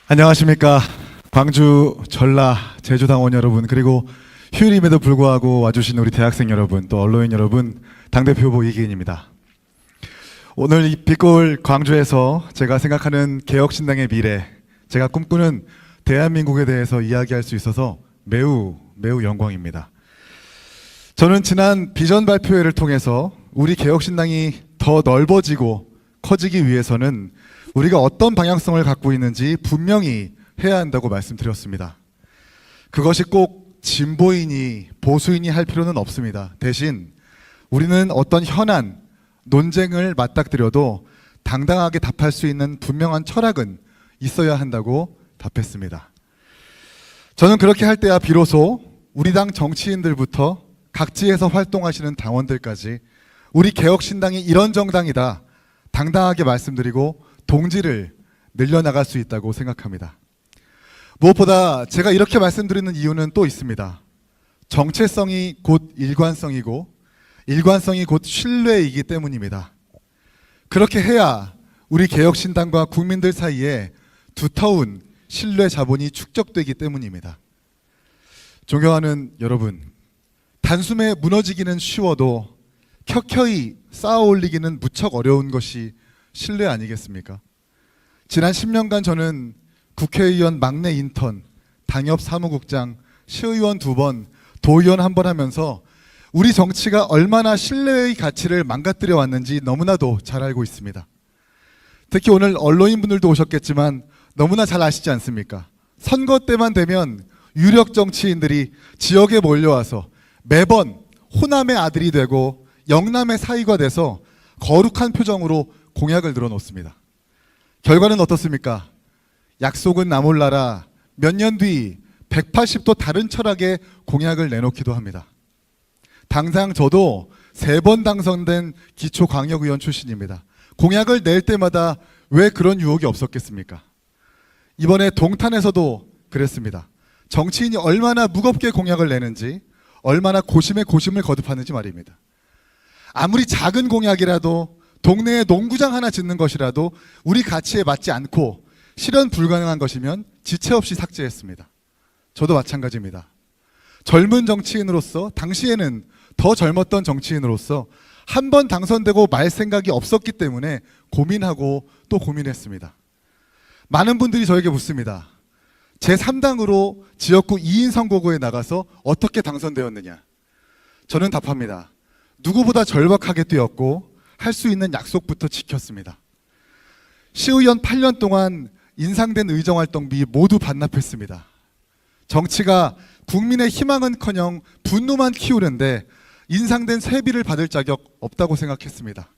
안녕하십니까. 광주, 전라, 제주당원 여러분, 그리고 휴일임에도 불구하고 와주신 우리 대학생 여러분, 또 언론인 여러분, 당대표 후보 이기인입니다. 오늘 이 빛골 광주에서 제가 생각하는 개혁신당의 미래, 제가 꿈꾸는 대한민국에 대해서 이야기할 수 있어서 매우 영광입니다. 저는 지난 비전 발표회를 통해서 우리 개혁신당이 더 넓어지고 커지기 위해서는 우리가 어떤 방향성을 갖고 있는지 분명히 해야 한다고 말씀드렸습니다. 그것이 꼭 진보인이 보수인이 할 필요는 없습니다. 대신 우리는 어떤 현안, 논쟁을 맞닥뜨려도 당당하게 답할 수 있는 분명한 철학은 있어야 한다고 답했습니다. 저는 그렇게 할 때야 비로소 우리 당 정치인들부터 각지에서 활동하시는 당원들까지 우리 개혁신당이 이런 정당이다 당당하게 말씀드리고 동지를 늘려나갈 수 있다고 생각합니다. 무엇보다 제가 이렇게 말씀드리는 이유는 또 있습니다. 정체성이 곧 일관성이고 일관성이 곧 신뢰이기 때문입니다. 그렇게 해야 우리 개혁신당과 국민들 사이에 두터운 신뢰 자본이 축적되기 때문입니다. 존경하는 여러분, 단숨에 무너지기는 쉬워도 켜켜이 쌓아 올리기는 무척 어려운 것이 신뢰 아니겠습니까? 지난 10년간 저는 국회의원 막내 인턴, 당협 사무국장, 시의원 2번, 도의원 1번 하면서 우리 정치가 얼마나 신뢰의 가치를 망가뜨려 왔는지 너무나도 잘 알고 있습니다. 특히 오늘 언론인분들도 오셨겠지만 너무나 잘 아시지 않습니까? 선거 때만 되면 유력 정치인들이 지역에 몰려와서 매번 호남의 아들이 되고 영남의 사위가 돼서 거룩한 표정으로 공약을 늘어놓습니다. 결과는 어떻습니까? 약속은 나 몰라라 몇 년 뒤 180도 다른 철학의 공약을 내놓기도 합니다. 당장 저도 3번 당선된 기초광역의원 출신입니다. 공약을 낼 때마다 왜 그런 유혹이 없었겠습니까? 이번에 동탄에서도 그랬습니다. 정치인이 얼마나 무겁게 공약을 내는지, 얼마나 고심에 고심을 거듭하는지 말입니다. 아무리 작은 공약이라도 동네에 농구장 하나 짓는 것이라도 우리 가치에 맞지 않고 실현 불가능한 것이면 지체 없이 삭제했습니다. 저도 마찬가지입니다. 젊은 정치인으로서, 당시에는 더 젊었던 정치인으로서 한 번 당선되고 말 생각이 없었기 때문에 고민하고 또 고민했습니다. 많은 분들이 저에게 묻습니다. 제3당으로 지역구 2인 선거구에 나가서 어떻게 당선되었느냐? 저는 답합니다. 누구보다 절박하게 뛰었고 할 수 있는 약속부터 지켰습니다. 시의원 8년 동안 인상된 의정활동비 모두 반납했습니다. 정치가 국민의 희망은커녕 분노만 키우는데 인상된 세비를 받을 자격 없다고 생각했습니다.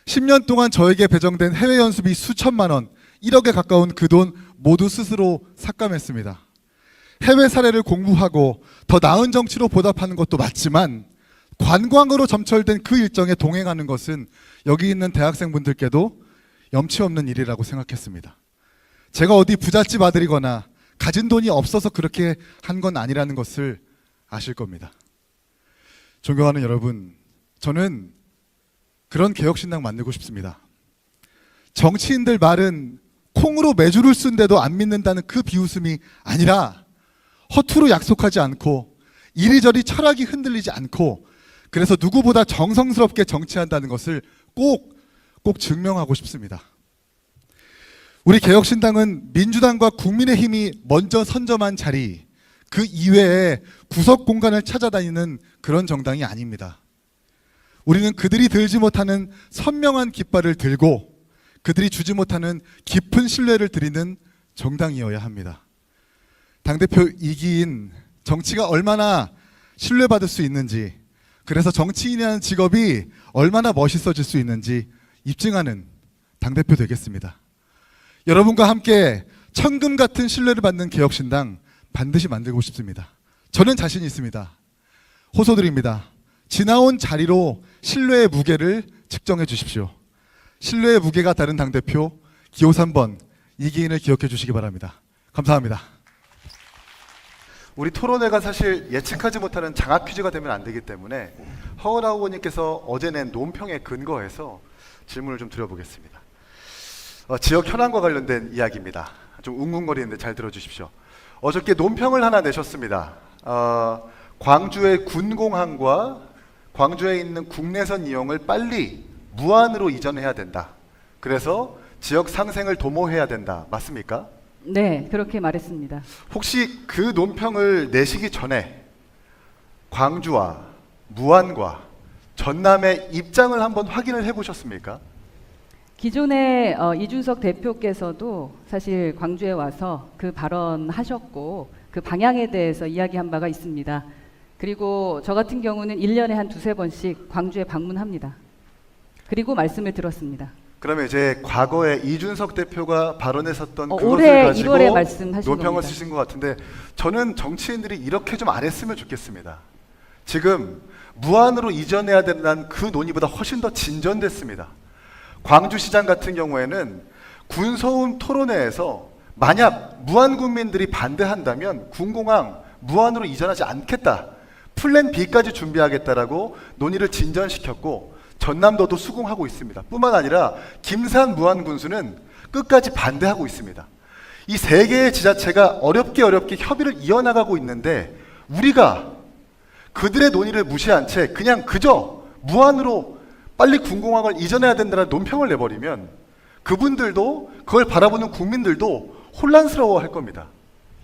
10년 동안 저에게 배정된 해외 연수비 수천만 원, 1억에 가까운 그 돈 모두 스스로 삭감했습니다. 해외 사례를 공부하고 더 나은 정치로 보답하는 것도 맞지만 관광으로 점철된 그 일정에 동행하는 것은 여기 있는 대학생분들께도 염치 없는 일이라고 생각했습니다. 제가 어디 부잣집 아들이거나 가진 돈이 없어서 그렇게 한 건 아니라는 것을 아실 겁니다. 존경하는 여러분, 저는 그런 개혁신당 만들고 싶습니다. 정치인들 말은 콩으로 메주를 쓴데도 안 믿는다는 그 비웃음이 아니라 허투루 약속하지 않고 이리저리 철학이 흔들리지 않고 그래서 누구보다 정성스럽게 정치한다는 것을 꼭 증명하고 싶습니다. 우리 개혁신당은 민주당과 국민의힘이 먼저 선점한 자리, 그 이외에 구석 공간을 찾아다니는 그런 정당이 아닙니다. 우리는 그들이 들지 못하는 선명한 깃발을 들고 그들이 주지 못하는 깊은 신뢰를 드리는 정당이어야 합니다. 당대표 이기인, 정치가 얼마나 신뢰받을 수 있는지, 그래서 정치인이라는 직업이 얼마나 멋있어질 수 있는지 입증하는 당대표 되겠습니다. 여러분과 함께 천금 같은 신뢰를 받는 개혁신당 반드시 만들고 싶습니다. 저는 자신 있습니다. 호소드립니다. 지나온 자리로 신뢰의 무게를 측정해 주십시오. 신뢰의 무게가 다른 당대표 기호 3번 이기인을 기억해 주시기 바랍니다. 감사합니다. 우리 토론회가 사실 예측하지 못하는 장학 퀴즈가 되면 안 되기 때문에 허은하 후보님께서 어제 낸 논평에 근거해서 질문을 좀 드려보겠습니다. 지역 현안과 관련된 이야기입니다. 좀 웅웅거리는데 잘 들어주십시오. 어저께 논평을 하나 내셨습니다. 광주의 군공항과 광주에 있는 국내선 이용을 빨리 무안으로 이전해야 된다. 그래서 지역 상생을 도모해야 된다. 맞습니까? 네, 그렇게 말했습니다. 혹시 그 논평을 내시기 전에 광주와 무안과 전남의 입장을 한번 확인을 해보셨습니까? 기존에 이준석 대표께서도 사실 광주에 와서 그 발언하셨고 그 방향에 대해서 이야기한 바가 있습니다. 그리고 저 같은 경우는 1년에 한 두세 번씩 광주에 방문합니다. 그리고 말씀을 들었습니다. 그러면 이제 과거에 이준석 대표가 발언했었던 그것을 올해 가지고 1월에 말씀하신 논평을 겁니다. 쓰신 것 같은데 저는 정치인들이 이렇게 좀 안 했으면 좋겠습니다. 지금 무안으로 이전해야 된다는 그 논의보다 훨씬 더 진전됐습니다. 광주시장 같은 경우에는 군소음 토론회에서 만약 무안 국민들이 반대한다면 군공항 무안으로 이전하지 않겠다. 플랜 B까지 준비하겠다라고 논의를 진전시켰고 전남도도 수긍하고 있습니다. 뿐만 아니라 김산 무안 군수는 끝까지 반대하고 있습니다. 이 세 개의 지자체가 어렵게 협의를 이어나가고 있는데 우리가 그들의 논의를 무시한 채 그냥 그저 무안으로 빨리 군공항을 이전해야 된다는 논평을 내버리면 그분들도 그걸 바라보는 국민들도 혼란스러워할 겁니다.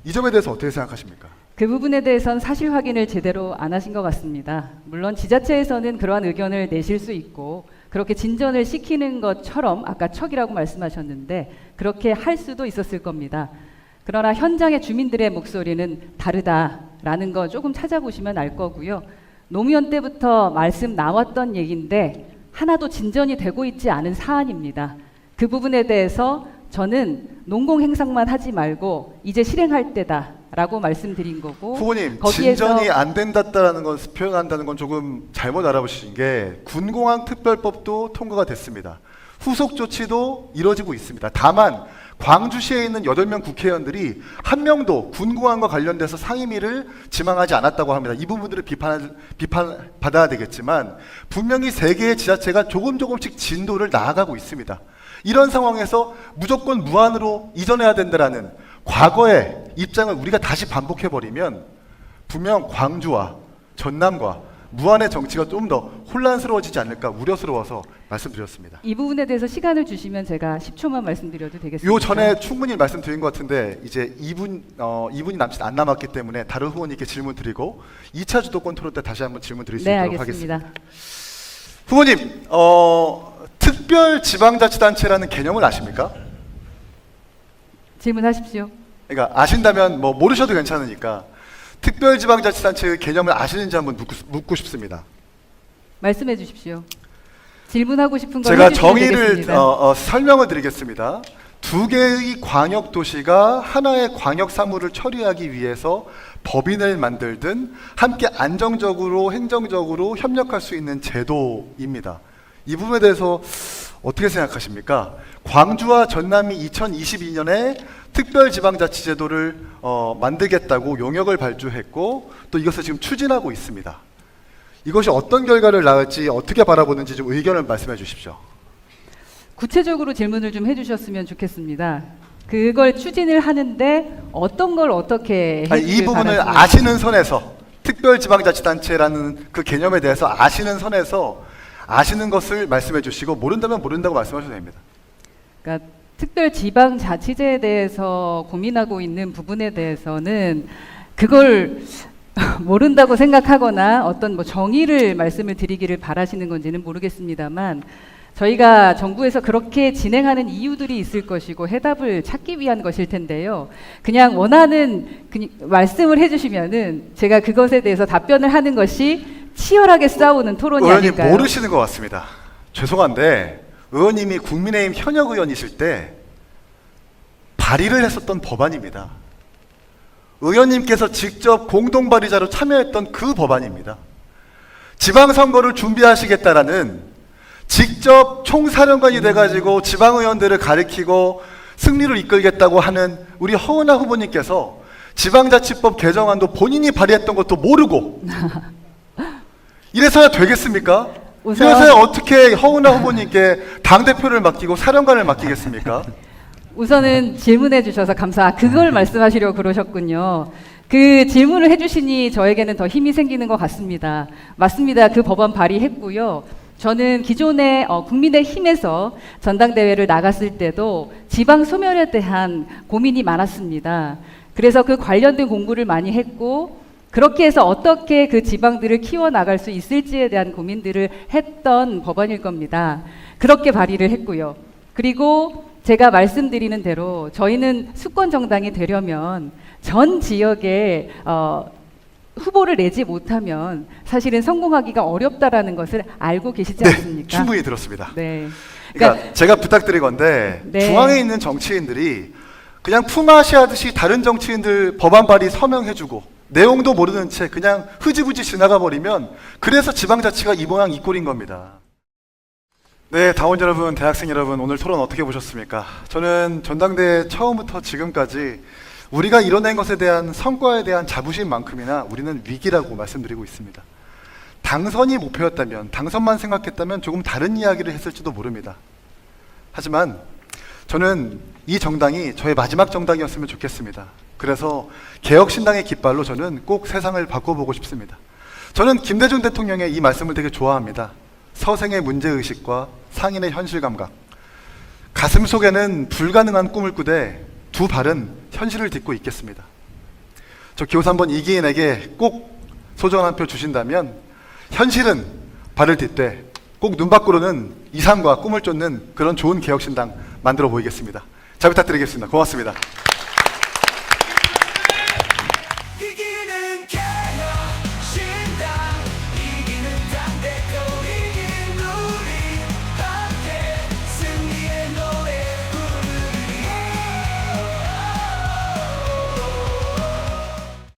이 점에 대해서 어떻게 생각하십니까? 그 부분에 대해서는 사실 확인을 제대로 안 하신 것 같습니다. 물론 지자체에서는 그러한 의견을 내실 수 있고 그렇게 진전을 시키는 것처럼 아까 척이라고 말씀하셨는데 그렇게 할 수도 있었을 겁니다. 그러나 현장의 주민들의 목소리는 다르다라는 거 조금 찾아보시면 알 거고요. 노무현 때부터 말씀 나왔던 얘기인데 하나도 진전이 되고 있지 않은 사안입니다. 그 부분에 대해서 저는 농공 행상만 하지 말고 이제 실행할 때다라고 말씀드린 거고 후보님, 거기에서 진전이 안 된다는 건 표현한다는 건 조금 잘못 알아보신 게 군공항 특별법도 통과가 됐습니다. 후속 조치도 이뤄지고 있습니다. 다만 광주시에 있는 8명 국회의원들이 한 명도 군공항과 관련돼서 상임위를 지망하지 않았다고 합니다. 이 부분들을 비판받아야 되겠지만 분명히 세 개의 지자체가 조금씩 진도를 나아가고 있습니다. 이런 상황에서 무조건 무안으로 이전해야 된다라는 과거의 입장을 우리가 다시 반복해버리면 분명 광주와 전남과 무안의 정치가 좀 더 혼란스러워지지 않을까 우려스러워서 말씀드렸습니다. 이 부분에 대해서 시간을 주시면 제가 10초만 말씀드려도 되겠습니다. 요 전에 충분히 말씀드린 것 같은데 이제 2분이 남짓 안 남았기 때문에 다른 후보님께 질문 드리고 2차 주도권 토론 때 다시 한번 질문 드릴 수 네, 있도록 알겠습니다. 하겠습니다. 후보님, 특별지방자치단체라는 개념을 아십니까? 질문하십시오. 그러니까 아신다면 뭐 모르셔도 괜찮으니까 특별지방자치단체의 개념을 아시는지 한번 묻고 싶습니다. 말씀해 주십시오. 질문하고 싶은 걸 제가 해주시면 정의를 되겠습니다. 설명을 드리겠습니다. 두 개의 광역 도시가 하나의 광역 사무를 처리하기 위해서 법인을 만들든 함께 안정적으로 행정적으로 협력할 수 있는 제도입니다. 이 부분에 대해서 어떻게 생각하십니까? 광주와 전남이 2022년에 특별지방자치제도를 만들겠다고 용역을 발주했고 또 이것을 지금 추진하고 있습니다. 이것이 어떤 결과를 낳을지 어떻게 바라보는지 좀 의견을 말씀해 주십시오. 구체적으로 질문을 좀 해주셨으면 좋겠습니다. 그걸 추진을 하는데 어떤 걸 어떻게 아니, 이 부분을 아시는 선에서 특별지방자치단체라는 그 개념에 대해서 아시는 선에서 아시는 것을 말씀해 주시고 모른다면 모른다고 말씀하셔도 됩니다. 그러니까 특별지방자치제에 대해서 고민하고 있는 부분에 대해서는 그걸 모른다고 생각하거나 어떤 뭐 정의를 말씀을 드리기를 바라시는 건지는 모르겠습니다만 저희가 정부에서 그렇게 진행하는 이유들이 있을 것이고 해답을 찾기 위한 것일 텐데요. 그냥 원하는 말씀을 해주시면은 제가 그것에 대해서 답변을 하는 것이 치열하게 싸우는 토론이 의원님 아닐까요? 모르시는 것 같습니다. 죄송한데 의원님이 국민의힘 현역 의원이실 때 발의를 했었던 법안입니다. 의원님께서 직접 공동 발의자로 참여했던 그 법안입니다. 지방선거를 준비하시겠다라는 직접 총사령관이 돼가지고 지방의원들을 가리키고 승리를 이끌겠다고 하는 우리 허은하 후보님께서 지방자치법 개정안도 본인이 발의했던 것도 모르고 이래서야 되겠습니까? 우선 이래서야 어떻게 허은하 후보님께 당대표를 맡기고 사령관을 맡기겠습니까? 우선은 질문해 주셔서 그걸 말씀하시려고 그러셨군요. 그 질문을 해주시니 저에게는 더 힘이 생기는 것 같습니다. 맞습니다. 그 법안 발의했고요. 저는 기존에 국민의힘에서 전당대회를 나갔을 때도 지방 소멸에 대한 고민이 많았습니다. 그래서 그 관련된 공부를 많이 했고 그렇게 해서 어떻게 그 지방들을 키워나갈 수 있을지에 대한 고민들을 했던 법안일 겁니다. 그렇게 발의를 했고요. 그리고 제가 말씀드리는 대로 저희는 수권 정당이 되려면 전 지역에 후보를 내지 못하면 사실은 성공하기가 어렵다라는 것을 알고 계시지 않습니까? 충분히 들었습니다. 네. 그러니까 제가 부탁드리건데 네. 중앙에 있는 정치인들이 그냥 품앗이하듯이 다른 정치인들 법안 발의 서명해주고 내용도 모르는 채 그냥 흐지부지 지나가 버리면 그래서 지방자치가 이 모양 이 꼴인 겁니다. 네, 당원 여러분, 대학생 여러분, 오늘 토론 어떻게 보셨습니까? 저는 전당대회 처음부터 지금까지 우리가 이뤄낸 것에 대한 성과에 대한 자부심만큼이나 우리는 위기라고 말씀드리고 있습니다. 당선이 목표였다면, 당선만 생각했다면 조금 다른 이야기를 했을지도 모릅니다. 하지만 저는 이 정당이 저의 마지막 정당이었으면 좋겠습니다. 그래서 개혁신당의 깃발로 저는 꼭 세상을 바꿔보고 싶습니다. 저는 김대중 대통령의 이 말씀을 되게 좋아합니다. 서생의 문제의식과 상인의 현실감각. 가슴 속에는 불가능한 꿈을 꾸되 두 발은 현실을 딛고 있겠습니다. 저 기호 3번 이기인에게 꼭 소중한 한 표 주신다면 현실은 발을 딛되 꼭 눈 밖으로는 이상과 꿈을 쫓는 그런 좋은 개혁신당 만들어 보이겠습니다. 잘 부탁드리겠습니다. 고맙습니다.